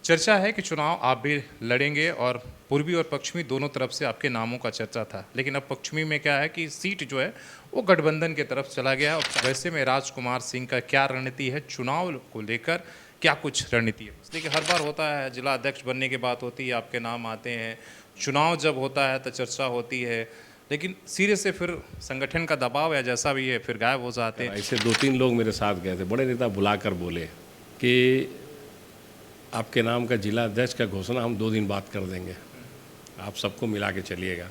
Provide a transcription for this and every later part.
चर्चा है कि चुनाव आप भी लड़ेंगे और पूर्वी और पश्चिमी दोनों तरफ से आपके नामों का चर्चा था। लेकिन अब पश्चिमी में क्या है कि सीट जो है वो गठबंधन की तरफ चला गया है। और वैसे में राजकुमार सिंह का क्या रणनीति है चुनाव को लेकर, क्या कुछ रणनीति है? देखिए, हर बार होता है, जिला अध्यक्ष बनने की बात होती है, आपके नाम आते हैं, चुनाव जब होता है तो चर्चा होती है, लेकिन सिरे से फिर संगठन का दबाव या जैसा भी है फिर गायब हो जाते हैं। ऐसे 2-3 लोग मेरे साथ गए थे, बड़े नेता बुलाकर बोले कि आपके नाम का जिला अध्यक्ष का घोषणा हम 2 दिन बाद कर देंगे, आप सबको मिला के चलिएगा।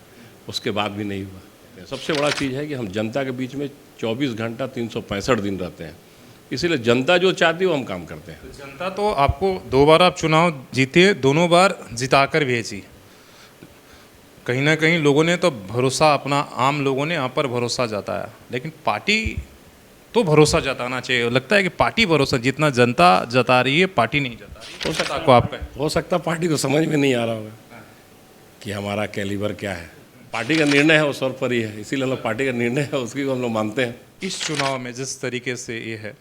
उसके बाद भी नहीं हुआ। सबसे बड़ा चीज़ है कि हम जनता के बीच में 24 घंटा 365 दिन रहते हैं, इसीलिए जनता जो चाहती है वो हम काम करते हैं। जनता तो आपको 2 बार आप चुनाव जीते, दोनों बार जिताकर भेजी। कहीं ना कहीं लोगों ने तो भरोसा अपना, आम लोगों ने यहाँ पर भरोसा जताया, लेकिन पार्टी तो भरोसा जताना चाहिए। लगता है कि पार्टी भरोसा जितना जनता जता रही है पार्टी नहीं जता रही। हो सकता आपको आपका हो सकता पार्टी को समझ में नहीं आ रहा होगा कि हमारा कैलिबर क्या है। पार्टी का निर्णय है वो सर्वोपरि है, इसीलिए हम लोग पार्टी का निर्णय है उसकी हम लोग मानते हैं। इस चुनाव में जिस तरीके से ये है,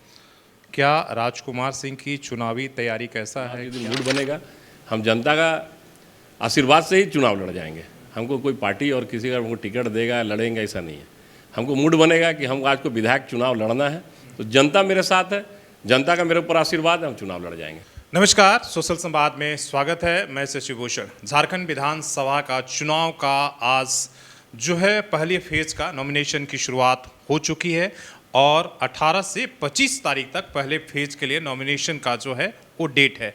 क्या राजकुमार सिंह की चुनावी तैयारी कैसा है? यदि मूड बनेगा, हम जनता का आशीर्वाद से ही चुनाव लड़ जाएंगे। हमको कोई पार्टी और किसी का हमको टिकट देगा लड़ेंगे ऐसा नहीं है। हमको मूड बनेगा कि हम आज को विधायक चुनाव लड़ना है तो जनता मेरे साथ है, जनता का मेरे ऊपर आशीर्वाद है, हम चुनाव लड़ जाएंगे। नमस्कार, सोशल संवाद में स्वागत है। मैं शशि भूषण। झारखंड विधानसभा का चुनाव का आज जो है पहले फेज का नॉमिनेशन की शुरुआत हो चुकी है और 18 से 25 तारीख तक पहले फेज के लिए नॉमिनेशन का जो है वो डेट है।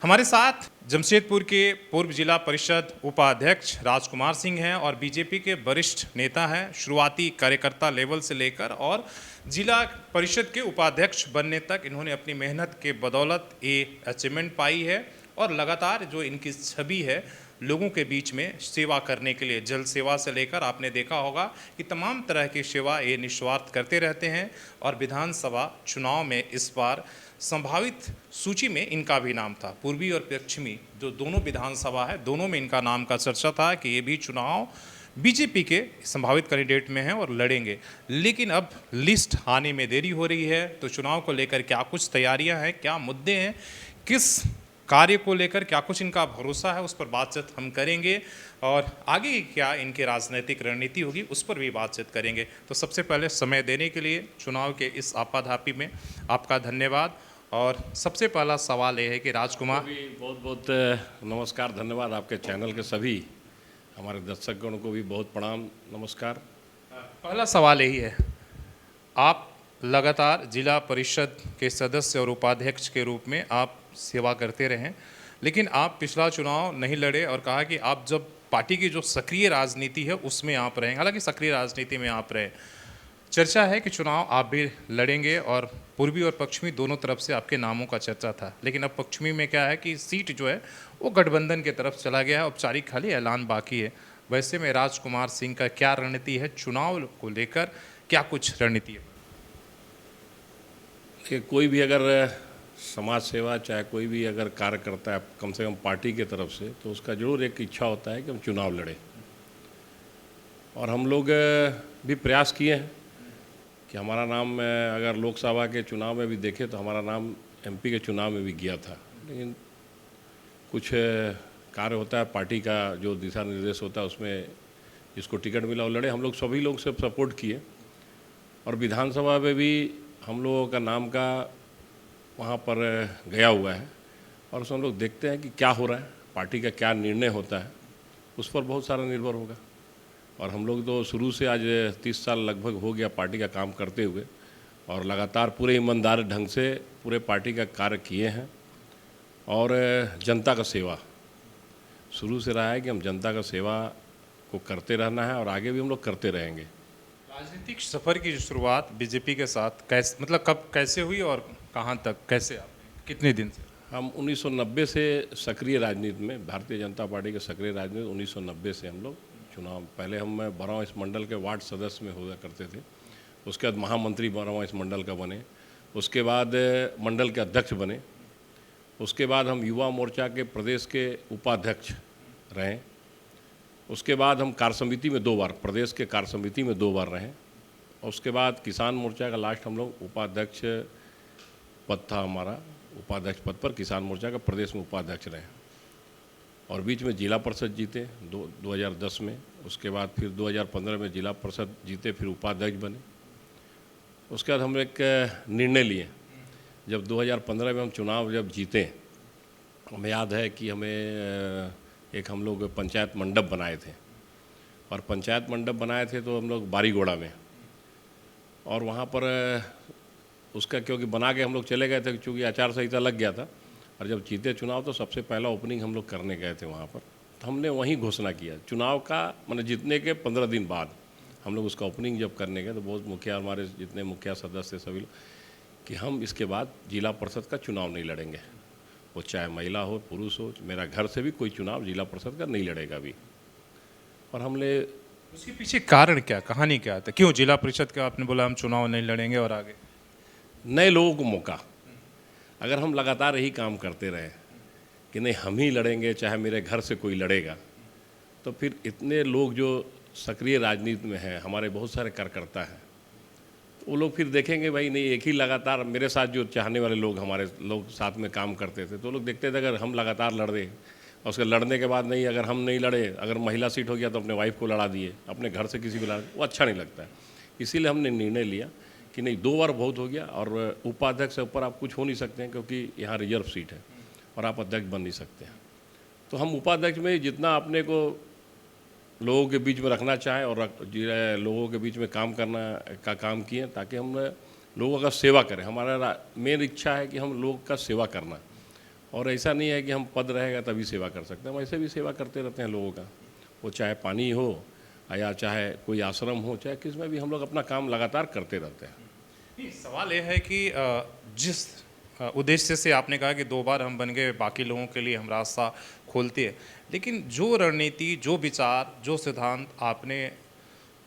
हमारे साथ जमशेदपुर के पूर्व जिला परिषद उपाध्यक्ष राजकुमार सिंह हैं और बीजेपी के वरिष्ठ नेता हैं। शुरुआती कार्यकर्ता लेवल से लेकर और जिला परिषद के उपाध्यक्ष बनने तक इन्होंने अपनी मेहनत के बदौलत ये अचीवमेंट पाई है और लगातार जो इनकी छवि है लोगों के बीच में सेवा करने के लिए, जल सेवा से लेकर आपने देखा होगा कि तमाम तरह की सेवा ये निस्वार्थ करते रहते हैं। और विधानसभा चुनाव में इस बार संभावित सूची में इनका भी नाम था। पूर्वी और पश्चिमी जो दोनों विधानसभा है, दोनों में इनका नाम का चर्चा था कि ये भी चुनाव बीजेपी के संभावित कैंडिडेट में हैं और लड़ेंगे। लेकिन अब लिस्ट आने में देरी हो रही है, तो चुनाव को लेकर क्या कुछ तैयारियां हैं, क्या मुद्दे हैं, किस कार्य को लेकर क्या कुछ इनका भरोसा है, उस पर बातचीत हम करेंगे। और आगे क्या इनकी राजनीतिक रणनीति होगी उस पर भी बातचीत करेंगे। तो सबसे पहले समय देने के लिए चुनाव के इस आपाधापी में आपका धन्यवाद। और सबसे पहला सवाल ये है कि राजकुमार, बहुत बहुत नमस्कार, धन्यवाद। आपके चैनल के सभी हमारे दर्शकगण को भी बहुत प्रणाम, नमस्कार। पहला सवाल यही है, आप लगातार जिला परिषद के सदस्य और उपाध्यक्ष के रूप में आप सेवा करते रहे, लेकिन आप पिछला चुनाव नहीं लड़े और कहा कि आप जब पार्टी की जो सक्रिय राजनीति है उसमें आप रहें। हालांकि सक्रिय राजनीति में आप रहे। चर्चा है कि चुनाव आप भी लड़ेंगे और पूर्वी और पश्चिमी दोनों तरफ से आपके नामों का चर्चा था। लेकिन अब पश्चिमी में क्या है कि सीट जो है वो गठबंधन की तरफ चला गया है, औपचारिक खाली ऐलान बाकी है। वैसे में राजकुमार सिंह का क्या रणनीति है चुनाव को लेकर, क्या कुछ रणनीति है? कि कोई भी अगर समाज सेवा चाहे कोई भी अगर कार्य करता है कम से कम पार्टी के तरफ से, तो उसका जरूर एक इच्छा होता है कि हम चुनाव लड़ें। और हम लोग भी प्रयास किए हैं कि हमारा नाम अगर लोकसभा के चुनाव में भी देखें तो हमारा नाम एमपी के चुनाव में भी गया था, लेकिन कुछ कार्य होता है पार्टी का, जो दिशा निर्देश होता है उसमें जिसको टिकट मिला वो लड़े। हम लोग सभी लोग से सपोर्ट किए और विधानसभा में भी हम लोगों का नाम का वहाँ पर गया हुआ है और उसमें हम लोग देखते हैं कि क्या हो रहा है, पार्टी का क्या निर्णय होता है, उस पर बहुत सारा निर्भर होगा। और हम लोग तो शुरू से आज 30 साल लगभग हो गया पार्टी का काम करते हुए और लगातार पूरे ईमानदार ढंग से पूरे पार्टी का कार्य किए हैं। और जनता का सेवा शुरू से रहा है कि हम जनता का सेवा को करते रहना है और आगे भी हम लोग करते रहेंगे। राजनीतिक सफर की शुरुआत बीजेपी के साथ कैसे, मतलब कब कैसे हुई और कहां तक, कैसे, आप कितने दिन से? हम 1990 से सक्रिय राजनीति में, भारतीय जनता पार्टी के सक्रिय राजनीति 1990 से हम लोग चुनाव, पहले हम बराव इस मंडल के वार्ड सदस्य में हुआ करते थे, उसके बाद महामंत्री बराव इस मंडल का बने, उसके बाद मंडल के अध्यक्ष बने, उसके बाद हम युवा मोर्चा के प्रदेश के उपाध्यक्ष रहे, उसके बाद हम कार्य समिति में 2 बार, प्रदेश के कार्य समिति में 2 बार रहे, और उसके बाद किसान मोर्चा का लास्ट हम लोग उपाध्यक्ष पद था हमारा, उपाध्यक्ष पद पर, किसान मोर्चा का प्रदेश में उपाध्यक्ष रहे और बीच में जिला परिषद जीते 2010 में। उसके बाद फिर 2015 में जिला परिषद जीते, फिर उपाध्यक्ष बने। उसके बाद हम एक निर्णय लिए, जब 2015 में हम चुनाव जब जीते, हमें याद है कि हमें एक हम लोग पंचायत मंडप बनाए थे और पंचायत मंडप बनाए थे तो हम लोग बारीगोड़ा में, और वहाँ पर उसका क्योंकि बना के हम लोग चले गए थे क्योंकि आचार संहिता लग गया था, और जब जीते चुनाव तो सबसे पहला ओपनिंग हम लोग करने गए थे वहाँ पर। तो हमने वहीं घोषणा किया चुनाव का, मैंने जीतने के 15 दिन बाद हम लोग उसका ओपनिंग जब करने गए तो बहुत मुखिया, हमारे जितने मुखिया सदस्य सभी लोग, कि हम इसके बाद जिला परिषद का चुनाव नहीं लड़ेंगे, वो चाहे महिला हो पुरुष हो, मेरा घर से भी कोई चुनाव जिला परिषद का नहीं लड़ेगा अभी। और हमने उसके पीछे कारण क्या, कहानी क्या था, क्यों जिला परिषद का आपने बोला हम चुनाव नहीं लड़ेंगे, और आगे नए लोगों को मौका, अगर हम लगातार यही काम करते रहे कि नहीं हम ही लड़ेंगे चाहे मेरे घर से कोई लड़ेगा, तो फिर इतने लोग जो सक्रिय राजनीति में हैं, हमारे बहुत सारे कार्यकर्ता हैं, तो वो लोग फिर देखेंगे भाई नहीं एक ही लगातार, मेरे साथ जो चाहने वाले लोग, हमारे लोग साथ में काम करते थे, तो लोग देखते थे अगर हम लगातार लड़ रहे और उसके लड़ने के बाद नहीं, अगर हम नहीं लड़े, अगर महिला सीट हो गया तो अपने वाइफ को लड़ा दिए, अपने घर से किसी को लड़ा, वो अच्छा नहीं लगता है। इसीलिए हमने निर्णय लिया कि नहीं 2 बार बहुत हो गया, और उपाध्यक्ष से ऊपर आप कुछ हो नहीं सकते हैं क्योंकि यहाँ रिजर्व सीट है और आप अध्यक्ष बन नहीं सकते हैं। तो हम उपाध्यक्ष में जितना अपने को लोगों के बीच में रखना चाहें और लोगों के बीच में काम करना का काम किए, ताकि हम लोगों का सेवा करें। हमारा मेन इच्छा है कि हम लोग का सेवा करना, और ऐसा नहीं है कि हम पद रहेगा तभी सेवा कर सकते हैं, हम ऐसे भी सेवा करते रहते हैं लोगों का, वो चाहे पानी हो या चाहे कोई आश्रम हो, चाहे किस में भी हम लोग अपना काम लगातार करते रहते हैं। नहीं, सवाल यह है कि जिस उद्देश्य से आपने कहा कि 2 बार हम बन गए, बाकी लोगों के लिए हम रास्ता खोलते हैं, लेकिन जो रणनीति, जो विचार, जो सिद्धांत आपने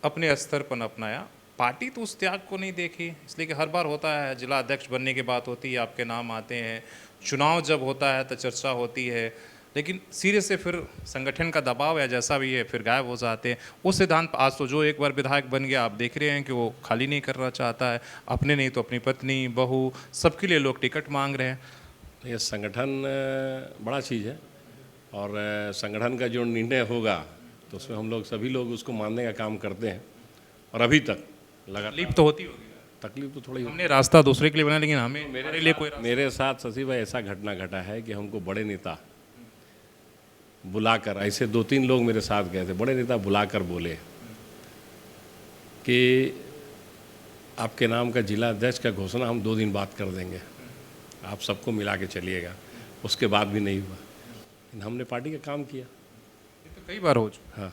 अपने स्तर पर अपनाया, पार्टी तो उस त्याग को नहीं देखी। इसलिए कि हर बार होता है, जिला अध्यक्ष बनने की बात होती है, आपके नाम आते हैं, चुनाव जब होता है तो चर्चा होती है, लेकिन सिरे से फिर संगठन का दबाव या जैसा भी है फिर गायब हो जाते हैं। वो सिद्धांत आज तो जो एक बार विधायक बन गया, आप देख रहे हैं कि वो खाली नहीं करना चाहता है, अपने नहीं तो अपनी पत्नी, बहू, सबके लिए लोग टिकट मांग रहे हैं। ये संगठन बड़ा चीज़ है, और संगठन का जो निर्णय होगा तो उसमें हम लोग सभी लोग उसको मानने का काम करते हैं, और अभी तक लगातार तकलीफ तो होती होगी, तकलीफ तो थोड़ी हमने रास्ता दूसरे के लिए बनाया, लेकिन हमें मेरे लिए कोई मेरे साथ शशि भाई ऐसा घटना घटा है कि हमको बड़े नेता बुलाकर, ऐसे 2-3 लोग मेरे साथ गए थे, बड़े नेता बुलाकर बोले कि आपके नाम का जिला अध्यक्ष का घोषणा हम 2 दिन बाद कर देंगे, आप सबको मिला के चलिएगा। उसके बाद भी नहीं हुआ, लेकिन हमने पार्टी का काम किया। ये तो कई बार हो चुका। हाँ,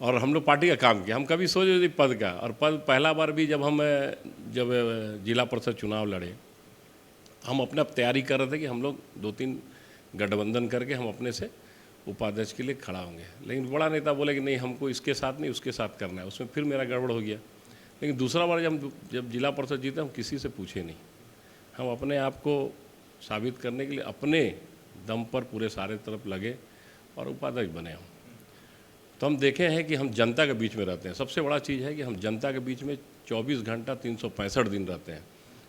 और हम लोग पार्टी का काम किया, हम कभी सोचे नहीं पद का, और पद पहला बार भी जब जिला परिषद चुनाव लड़े, हम अपना तैयारी कर रहे थे कि हम लोग 2-3 गठबंधन करके हम अपने से उपाध्यक्ष के लिए खड़ा होंगे, लेकिन बड़ा नेता बोले कि नहीं हमको इसके साथ नहीं उसके साथ करना है, उसमें फिर मेरा गड़बड़ हो गया। लेकिन दूसरा बार जब जिला परिषद जीते, हम किसी से पूछे नहीं, हम अपने आप को साबित करने के लिए अपने दम पर पूरे सारे तरफ लगे और उपाध्यक्ष बने हम। तो हम देखे हैं कि हम जनता के बीच में रहते हैं, सबसे बड़ा चीज़ है कि हम जनता के बीच में 24 घंटा 365 दिन रहते हैं,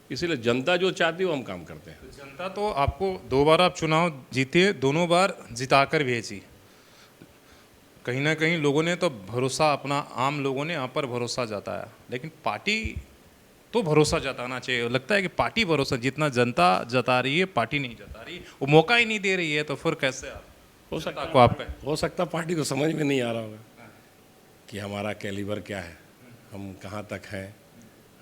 इसीलिए जनता जो चाहती है वो हम काम करते हैं। जनता तो आपको 2 बार आप चुनाव जीते, दोनों बार जिताकर भेजी, कहीं ना कहीं लोगों ने तो भरोसा अपना, आम लोगों ने यहाँ पर भरोसा जताया, लेकिन पार्टी तो भरोसा जताना चाहिए। लगता है कि पार्टी भरोसा, जितना जनता जता रही है पार्टी नहीं जता रही, वो मौका ही नहीं दे रही है, तो फिर कैसे आप हो सकता को आपका हो सकता पार्टी को समझ में नहीं आ रहा होगा कि हमारा कैलिबर क्या है, हम कहाँ तक हैं,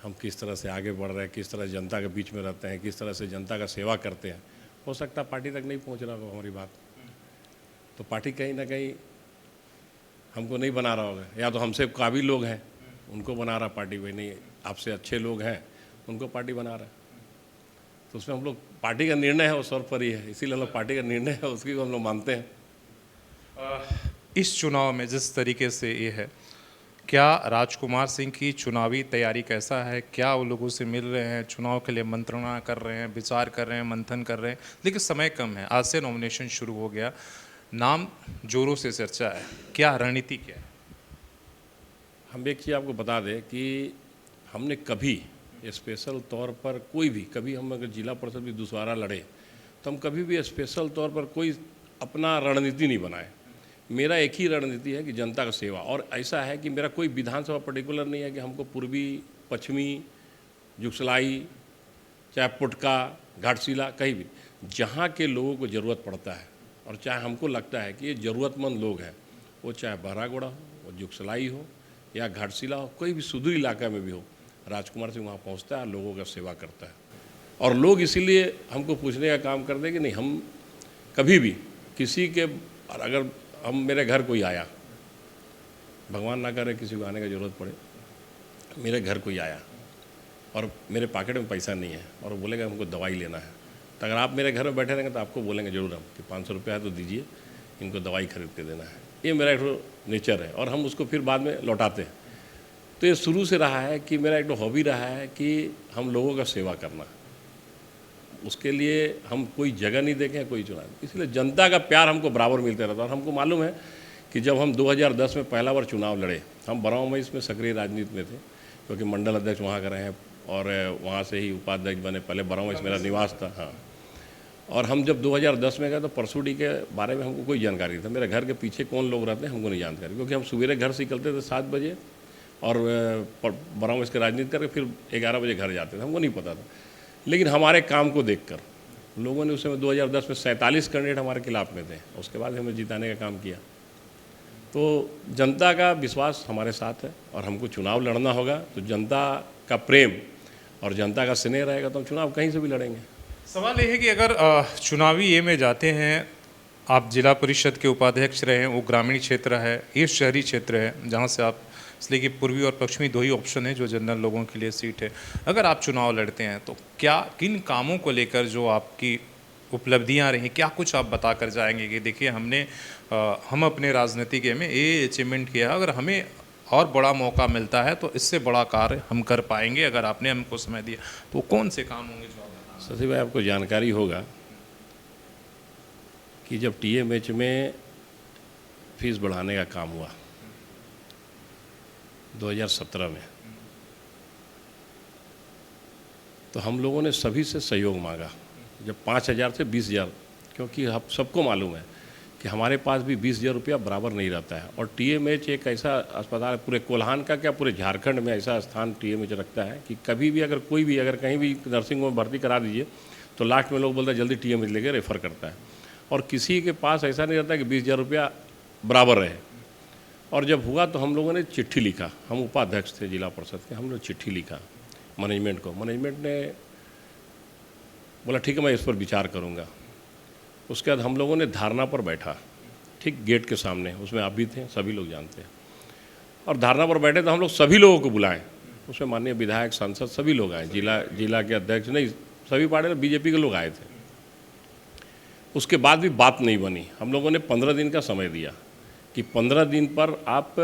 हम किस तरह से आगे बढ़ रहे हैं, किस तरह जनता के बीच में रहते हैं, किस तरह से जनता का सेवा करते हैं। हो सकता पार्टी तक नहीं पहुंच रहा होगा हमारी बात, तो पार्टी कहीं ना कहीं हमको नहीं बना रहा होगा, या तो हमसे काबिल लोग हैं उनको बना रहा पार्टी, भाई नहीं आपसे अच्छे लोग हैं उनको पार्टी बना रहा है। तो उसमें हम लोग पार्टी का निर्णय है वो सर्व पर ही है, इसीलिए हम लोग पार्टी का निर्णय है उसकी को हम लोग मानते हैं। इस चुनाव में जिस तरीके से ये है, क्या राजकुमार सिंह की चुनावी तैयारी कैसा है, क्या वो लोगों से मिल रहे हैं, चुनाव के लिए मंत्रणा कर रहे हैं, विचार कर रहे हैं, मंथन कर रहे हैं? लेकिन समय कम है, आज से नॉमिनेशन शुरू हो गया, नाम जोरों से चर्चा है, क्या रणनीति क्या है? हम एक चीज़ आपको बता दें कि हमने कभी स्पेशल तौर पर कोई भी, कभी हम अगर जिला परिषद भी दोबारा लड़े तो हम कभी भी स्पेशल तौर पर कोई अपना रणनीति नहीं बनाए। मेरा एक ही रणनीति है कि जनता का सेवा, और ऐसा है कि मेरा कोई विधानसभा पर्टिकुलर नहीं है कि हमको पूर्वी, पश्चिमी, जुगसलाई, चाहे पुटका, घाटशिला, कहीं भी जहाँ के लोगों को ज़रूरत पड़ता है और चाहे हमको लगता है कि ये ज़रूरतमंद लोग हैं, वो चाहे बहरागोड़ा हो, वो जुगसलाई हो या घाटशिला हो, कोई भी सुदूर इलाका में भी हो, राजकुमार सिंह वहाँ पहुँचता है, लोगों का सेवा करता है। और लोग इसीलिए हमको पूछने का काम करते हैं कि नहीं, हम कभी भी किसी के, अगर हम मेरे घर कोई आया, भगवान ना करे किसी को आने की ज़रूरत पड़े, मेरे घर कोई आया और मेरे पॉकेट में पैसा नहीं है और बोलेगा हमको दवाई लेना है, तो अगर आप मेरे घर में बैठे रहेंगे तो आपको बोलेंगे ज़रूर हम कि 500 रुपया है तो दीजिए, इनको दवाई खरीद के देना है। ये मेरा एक नेचर है और हम उसको फिर बाद में लौटाते हैं। तो ये शुरू से रहा है कि मेरा एक हॉबी रहा है कि हम लोगों का सेवा करना। उसके लिए हम कोई जगह नहीं देखें, कोई चुनाव, इसलिए जनता का प्यार हमको बराबर मिलता रहता है। और हमको मालूम है कि जब हम 2010 में पहला बार चुनाव लड़े, हम बराव में इसमें सक्रिय राजनीति में थे क्योंकि मंडल अध्यक्ष वहाँ का रहे हैं और वहाँ से ही उपाध्यक्ष बने। पहले बराव में मेरा निवास था। हाँ, और हम जब 2010 में गए तो परसूडी के बारे में हमको कोई जानकारी नहीं था। मेरे घर के पीछे कौन लोग रहते हैं हमको नहीं जानकारी, क्योंकि हम सवेरे घर से निकलते थे 7 बजे और बराव में इसके राजनीति करके फिर 11 बजे घर जाते थे, हमको नहीं पता था। लेकिन हमारे काम को देखकर लोगों ने उस समय 2010 में 47 कैंडिडेट हमारे खिलाफ में थे, उसके बाद हमें जिताने का काम किया। तो जनता का विश्वास हमारे साथ है और हमको चुनाव लड़ना होगा तो जनता का प्रेम और जनता का स्नेह रहेगा तो हम चुनाव कहीं से भी लड़ेंगे। सवाल ये है कि अगर चुनावी ये में जाते हैं, आप जिला परिषद के उपाध्यक्ष रहे हैं, वो ग्रामीण क्षेत्र है, ये शहरी क्षेत्र है जहाँ से आप, इसलिए कि पूर्वी और पश्चिमी 2 ही ऑप्शन है जो जनरल लोगों के लिए सीट है। अगर आप चुनाव लड़ते हैं तो क्या, किन कामों को लेकर जो आपकी उपलब्धियां रही, क्या कुछ आप बता कर जाएंगे कि देखिए हम अपने राजनीतिक में ये अचीवमेंट किया, अगर हमें और बड़ा मौका मिलता है तो इससे बड़ा कार्य हम कर पाएंगे, अगर आपने हमको समय दिया तो कौन से काम होंगे जो आप बताएं? शशि भाई, आपको जानकारी होगा कि जब TMH में फीस बढ़ाने का काम हुआ 2017 में, तो हम लोगों ने सभी से सहयोग मांगा, जब 5,000 से 20,000, क्योंकि आप सबको मालूम है कि हमारे पास भी 20,000 रुपया बराबर नहीं रहता है। और TMH एक ऐसा अस्पताल, पूरे कोल्हान का क्या पूरे झारखंड में ऐसा स्थान TMH रखता है कि कभी भी अगर कोई भी अगर कहीं भी नर्सिंग होम भर्ती करा दीजिए तो लास्ट में लोग बोलते हैं जल्दी TMH लेके रेफ़र करता है, और किसी के पास ऐसा नहीं रहता कि 20,000 रुपया बराबर रहे। और जब हुआ तो हम लोगों ने चिट्ठी लिखा, हम उपाध्यक्ष थे जिला परिषद के, हम लोग चिट्ठी लिखा मैनेजमेंट को। मैनेजमेंट ने बोला ठीक है मैं इस पर विचार करूँगा। उसके बाद हम लोगों ने धारणा पर बैठा, ठीक गेट के सामने, उसमें आप भी थे, सभी लोग जानते हैं। और धारणा पर बैठे तो हम लोग सभी लोगों को बुलाएं, उसमें माननीय विधायक, सांसद सभी लोग आए, जिला के अध्यक्ष नहीं, सभी पार्टी BJP के लोग आए थे। उसके बाद भी बात नहीं बनी। हम लोगों ने 15 दिन का समय दिया कि 15 दिन पर आप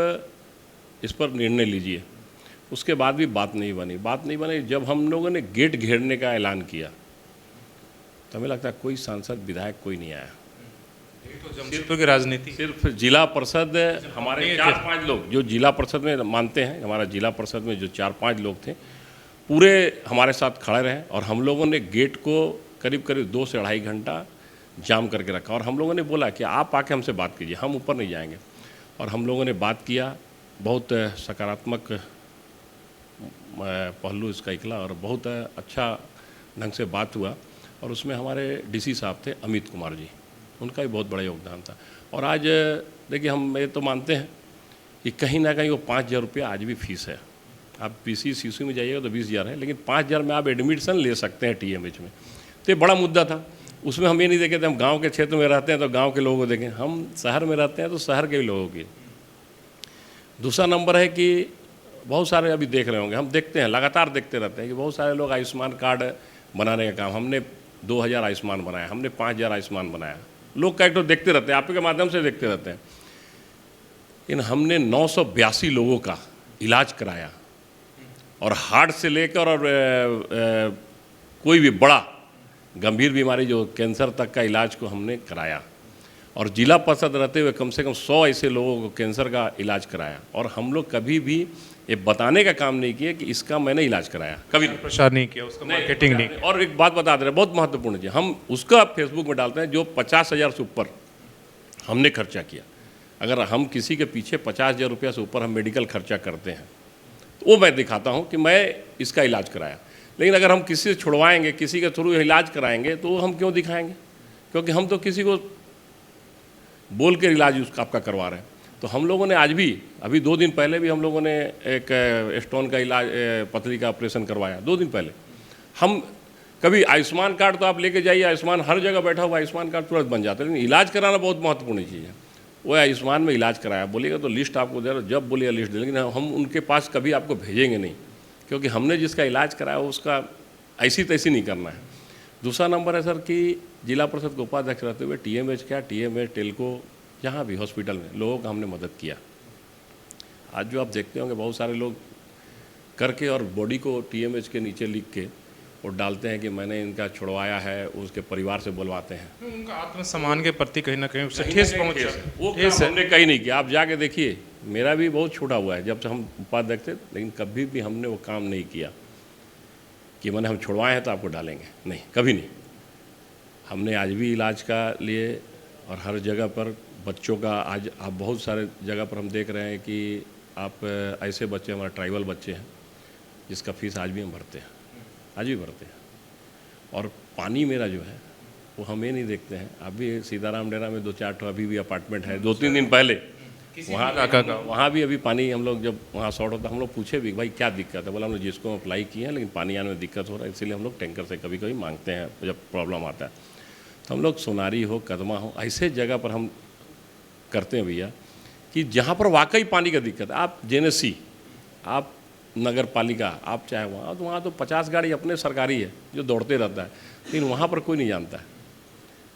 इस पर निर्णय लीजिए। उसके बाद भी बात नहीं बनी। जब हम लोगों ने गेट घेरने का ऐलान किया तो हमें लगता है कोई सांसद, विधायक कोई नहीं आया। तो जमशेदपुर की राजनीति, सिर्फ जिला परिषद, हमारे 4-5 लोग जो जिला परिषद में मानते हैं, हमारा जिला परिषद में जो 4-5 लोग थे पूरे हमारे साथ खड़े रहे और हम लोगों ने गेट को करीब 2 से 2.5 घंटा जाम करके रखा। और हम लोगों ने बोला कि आप आके हमसे बात कीजिए, हम ऊपर नहीं जाएंगे। और हम लोगों ने बात किया, बहुत सकारात्मक पहलू इसका निकला और बहुत अच्छा ढंग से बात हुआ। और उसमें हमारे DC साहब थे अमित कुमार जी, उनका भी बहुत बड़ा योगदान था। और आज देखिए, हम ये तो मानते हैं कि कहीं ना कहीं वो 5,000 रुपया आज भी फीस है। आप PCCC में जाइएगा तो 20,000 है, लेकिन 5,000 में आप एडमिशन ले सकते हैं TMH में। तो ये बड़ा मुद्दा था। उसमें हम ये नहीं देखे थे हम गांव के क्षेत्र में रहते हैं तो गांव के लोगों को देखें, हम शहर में रहते हैं तो शहर के भी लोगों की। दूसरा नंबर है कि बहुत सारे अभी देख रहे होंगे, हम देखते हैं, लगातार देखते रहते हैं कि बहुत सारे लोग आयुष्मान कार्ड बनाने का काम, हमने 2,000 आयुष्मान बनाया, हमने 5,000 आयुष्मान बनाया। लोग कई तो देखते रहते हैं, आपके माध्यम से देखते रहते हैं। लेकिन हमने 982 लोगों का इलाज कराया और हार्ट से लेकर और कोई भी बड़ा गंभीर बीमारी जो कैंसर तक का इलाज को हमने कराया। और जिला पार्षद रहते हुए कम से कम 100 ऐसे लोगों को कैंसर का इलाज कराया। और हम लोग कभी भी ये बताने का काम नहीं किया कि इसका मैंने इलाज कराया, कभी नहीं। प्रचार नहीं किया, उसका मार्केटिंग नहीं किया। और एक बात बता दे रहे हैं, बहुत महत्वपूर्ण चीज़, हम उसका फेसबुक में डालते हैं जो 50,000 से ऊपर हमने खर्चा किया। अगर हम किसी के पीछे 50,000 रुपया से ऊपर हम मेडिकल खर्चा करते हैं तो वो मैं दिखाता हूँ कि मैं इसका इलाज कराया। लेकिन अगर हम किसी से छुड़वाएंगे, किसी के थ्रू इलाज कराएंगे, तो हम क्यों दिखाएंगे? क्योंकि हम तो किसी को बोल के इलाज उसका आपका करवा रहे हैं। तो हम लोगों ने आज भी, अभी 2 दिन पहले भी हम लोगों ने एक स्टोन का इलाज, पथरी का ऑपरेशन करवाया 2 दिन पहले। हम कभी आयुष्मान कार्ड तो आप लेके जाइए, आयुष्मान हर जगह बैठा हुआ आयुष्मान कार्ड तुरंत बन जाता है, लेकिन इलाज कराना बहुत महत्वपूर्ण चीज़ है। वो आयुष्मान में इलाज कराया, बोलिएगा तो लिस्ट आपको दे रहा, जब बोलिएगा लिस्ट दे, लेकिन हम उनके पास कभी आपको भेजेंगे नहीं, क्योंकि हमने जिसका इलाज कराया उसका ऐसी तैसी नहीं करना है। दूसरा नंबर है सर कि जिला परिषद के उपाध्यक्ष रहते हुए TMH क्या, TMH टेल्को, जहाँ भी हॉस्पिटल में लोगों का हमने मदद किया। आज जो आप देखते होंगे बहुत सारे लोग करके और बॉडी को TMH के नीचे लिख के और डालते हैं कि मैंने इनका छुड़वाया है, उसके परिवार से बुलवाते हैं। उनका आत्मसम्मान के प्रति कहीं ना कहीं उससे ठेस पहुंच वो काम हमने कहीं नहीं किया। आप जाके देखिए, मेरा भी बहुत छोटा हुआ है जब से हम उपाध्यक्ष थे, लेकिन कभी भी हमने वो काम नहीं किया कि मैंने हम छुड़वाए हैं तो आपको डालेंगे, नहीं, कभी नहीं। हमने आज भी इलाज का लिए और हर जगह पर बच्चों का, आज आप बहुत सारे जगह पर हम देख रहे हैं कि आप ऐसे बच्चे, हमारे ट्राइबल बच्चे हैं जिसका फीस आज भी हम भरते हैं, आज भी भरते हैं। और पानी मेरा जो है वो हम ये नहीं देखते हैं। अभी सीताराम डेरा में 2-4 ठो अभी भी अपार्टमेंट है, 2-3 दिन पहले वहाँ भी अभी पानी, हम लोग जब वहाँ शॉर्ट होता हम लोग पूछे भी भाई क्या दिक्कत है, बोला हमने जिसको अप्लाई किए हैं लेकिन पानी आने में दिक्कत हो रहा है, इसीलिए हम लोग टैंकर से कभी कभी मांगते हैं जब प्रॉब्लम आता है। तो हम लोग सोनारी हो, कदमा हो, ऐसे जगह पर हम करते हैं भैया कि जहाँ पर वाकई पानी का दिक्कत है। आप JNSC, आप नगर पालिका, आप चाहे वहाँ तो 50 गाड़ी अपने सरकारी है जो दौड़ते रहता है, लेकिन वहाँ पर कोई नहीं जानता है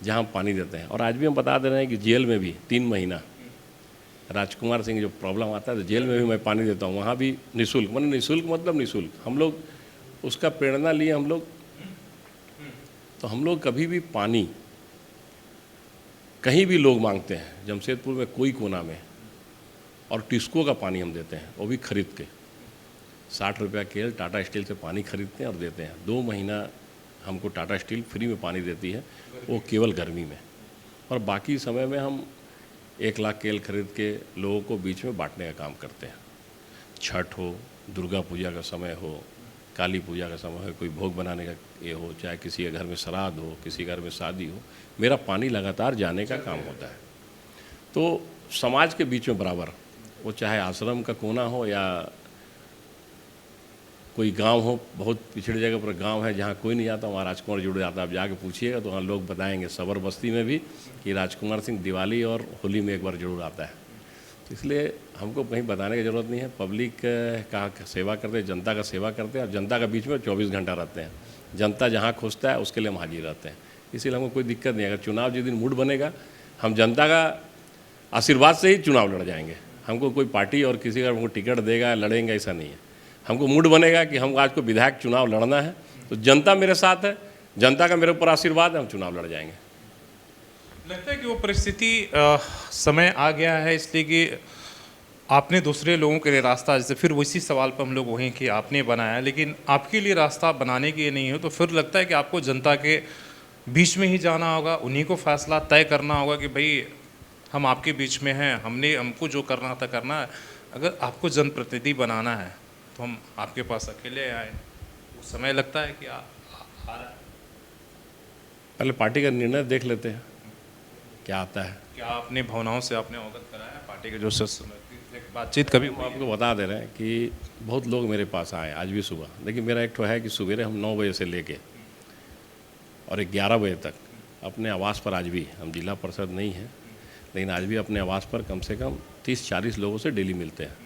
जहाँ हम पानी देते हैं। और आज भी हम बता दे रहे हैं कि जेल में भी 3 महीना राजकुमार सिंह जो प्रॉब्लम आता है तो जेल में भी मैं पानी देता हूँ, वहाँ भी निःशुल्क, मतलब निःशुल्क मतलब निःशुल्क। हम लोग उसका प्रेरणा लिए हम लोग, तो हम लोग कभी भी पानी कहीं भी लोग मांगते हैं, जमशेदपुर में कोई कोना में, और टिस्को का पानी हम देते हैं, वो भी खरीद के 60 रुपया केल टाटा स्टील से पानी खरीदते हैं और देते हैं। 2 महीना हमको टाटा स्टील फ्री में पानी देती है, वो केवल गर्मी में। और बाकी समय में हम 1 लाख केल खरीद के लोगों को बीच में बांटने का काम करते हैं। छठ हो, दुर्गा पूजा का समय हो, काली पूजा का समय हो, कोई भोग बनाने का ये हो, चाहे किसी के घर में श्राद्ध हो, किसी घर में शादी हो, मेरा पानी लगातार जाने का काम होता है। तो समाज के बीच में बराबर, वो चाहे आश्रम का कोना हो या कोई गांव हो, बहुत पिछड़ी जगह पर गांव है जहां कोई नहीं जाता, वहाँ राजकुमार जुड़ जाता है। आप जाके पूछिएगा तो वहाँ लोग बताएंगे, सबर बस्ती में भी, कि राजकुमार सिंह दिवाली और होली में एक बार जरूर आता है। तो इसलिए हमको कहीं बताने की ज़रूरत नहीं है। पब्लिक का सेवा करते हैं, जनता का सेवा करते हैं, और जनता के बीच में 24 घंटा रहते हैं। जनता जहाँ खोजता है उसके लिए हम हाजिर रहते हैं, इसीलिए हमको कोई दिक्कत नहीं है। अगर चुनाव जिस दिन मूड बनेगा, हम जनता का आशीर्वाद से ही चुनाव लड़ जाएंगे। हमको कोई पार्टी और किसी का हमको टिकट देगा, लड़ेंगे, ऐसा नहीं है। हमको मूड बनेगा कि हम आज को विधायक चुनाव लड़ना है, तो जनता मेरे साथ है, जनता का मेरे ऊपर आशीर्वाद है, हम चुनाव लड़ जाएंगे। लगता है कि वो परिस्थिति समय आ गया है, इसलिए कि आपने दूसरे लोगों के लिए रास्ता, जैसे फिर उसी सवाल पर हम लोग वहीं कि आपने बनाया, लेकिन आपके लिए रास्ता बनाने की नहीं हो, तो फिर लगता है कि आपको जनता के बीच में ही जाना होगा, उन्हीं को फैसला तय करना होगा कि भाई हम आपके बीच में हैं, हमको जो करना था करना है। अगर आपको जनप्रतिनिधि बनाना है तो हम आपके पास अकेले आए, वो समय लगता है कि आ रहा है। पहले पार्टी का निर्णय देख लेते हैं क्या आता है। क्या आपने भावनाओं से आपने अवगत कराया पार्टी के जो बातचीत कभी हम आपको बता दे रहे हैं कि बहुत लोग मेरे पास आए आज भी सुबह, लेकिन मेरा एक तो है कि सवेरे हम 9 बजे से लेके और 11 बजे तक अपने आवास पर, आज भी हम जिला परिषद नहीं है लेकिन आज भी अपने आवास पर कम से कम 30-40 लोगों से डेली मिलते हैं।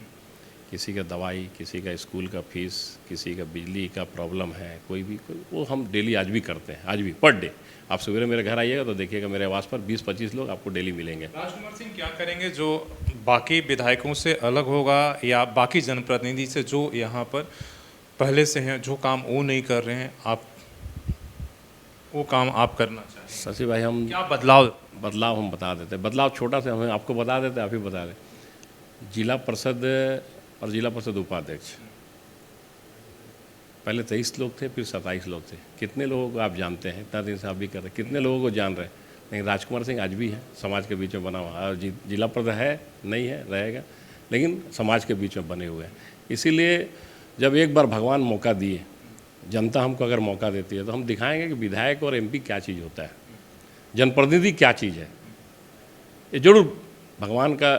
किसी का दवाई, किसी का स्कूल का फीस, किसी का बिजली का प्रॉब्लम है, कोई वो हम डेली आज भी करते हैं, आज भी पर डे। आप सवेरे मेरे घर आइएगा तो देखिएगा मेरे आवास पर 20-25 लोग आपको डेली मिलेंगे। राजकुमार सिंह क्या करेंगे जो बाकी विधायकों से अलग होगा या बाकी जनप्रतिनिधि से जो यहाँ पर पहले से हैं, जो काम वो नहीं कर रहे हैं, आप वो काम आप करना चाहें? शशि भाई, हम क्या बदलाव हम बता देते हैं। बदलाव छोटा से हमें आपको बता देते हैं, आप ही बता दें। जिला परिषद और जिला परिषद उपाध्यक्ष पहले 23 लोग थे, फिर 27 लोग थे। कितने लोगों को आप जानते हैं? इतना दिन से आप भी कर रहे हैं, कितने लोगों को जान रहे हैं? लेकिन राजकुमार सिंह आज भी है, समाज के बीच में बना हुआ। और जिला परिषद है नहीं है, रहेगा, लेकिन समाज के बीच में बने हुए हैं। इसीलिए जब एक बार भगवान मौका दिए, जनता हमको अगर मौका देती है, तो हम दिखाएंगे कि विधायक और एमपी क्या चीज़ होता है, जनप्रतिनिधि क्या चीज़ है। ये जरूर भगवान का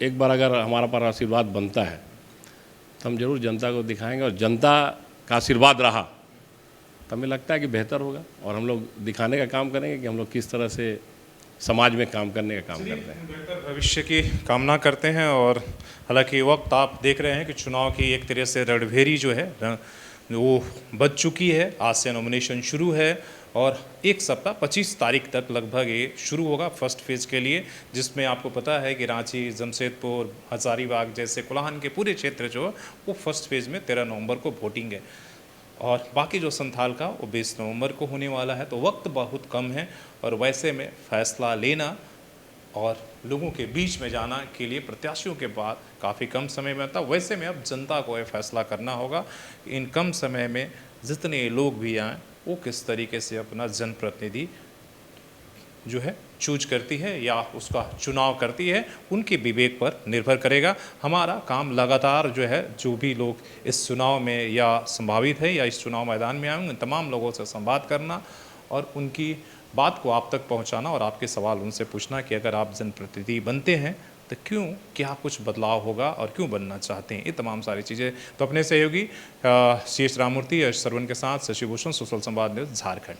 एक बार अगर हमारा पर आशीर्वाद बनता है, तो हम जरूर जनता को दिखाएंगे, और जनता का आशीर्वाद रहा तो हमें लगता है कि बेहतर होगा। और हम लोग दिखाने का काम करेंगे कि हम लोग किस तरह से समाज में काम करने का काम करते हैं। बेहतर भविष्य की कामना करते हैं। और हालांकि वक्त आप देख रहे हैं कि चुनाव की एक तरह से रणभेरी जो है वो बच चुकी है। आज से नॉमिनेशन शुरू है और एक सप्ताह 25 तारीख तक लगभग ये शुरू होगा फर्स्ट फेज़ के लिए, जिसमें आपको पता है कि रांची, जमशेदपुर, हजारीबाग जैसे कोल्हान के पूरे क्षेत्र जो है वो फर्स्ट फेज़ में 13 नवंबर को वोटिंग है, और बाकी जो संथाल का वो 20 नवंबर को होने वाला है। तो वक्त बहुत कम है, और वैसे में फैसला लेना और लोगों के बीच में जाना के लिए प्रत्याशियों के बाद काफ़ी कम समय में था। वैसे में अब जनता को यह फैसला करना होगा कि इन कम समय में जितने लोग भी आएँ वो किस तरीके से अपना जनप्रतिनिधि जो है चूज करती है या उसका चुनाव करती है, उनके विवेक पर निर्भर करेगा। हमारा काम लगातार जो है, जो भी लोग इस चुनाव में या संभावित है या इस चुनाव मैदान में आएंगे, तमाम लोगों से संवाद करना और उनकी बात को आप तक पहुंचाना और आपके सवाल उनसे पूछना कि अगर आप जनप्रतिनिधि बनते हैं तो क्यों, क्या कुछ बदलाव होगा और क्यों बनना चाहते हैं, ये तमाम सारी चीज़ें। तो अपने सहयोगी सी एस राममूर्ति, यश सरवन के साथ शशि भूषण, सोशल संवाद न्यूज़, झारखंड।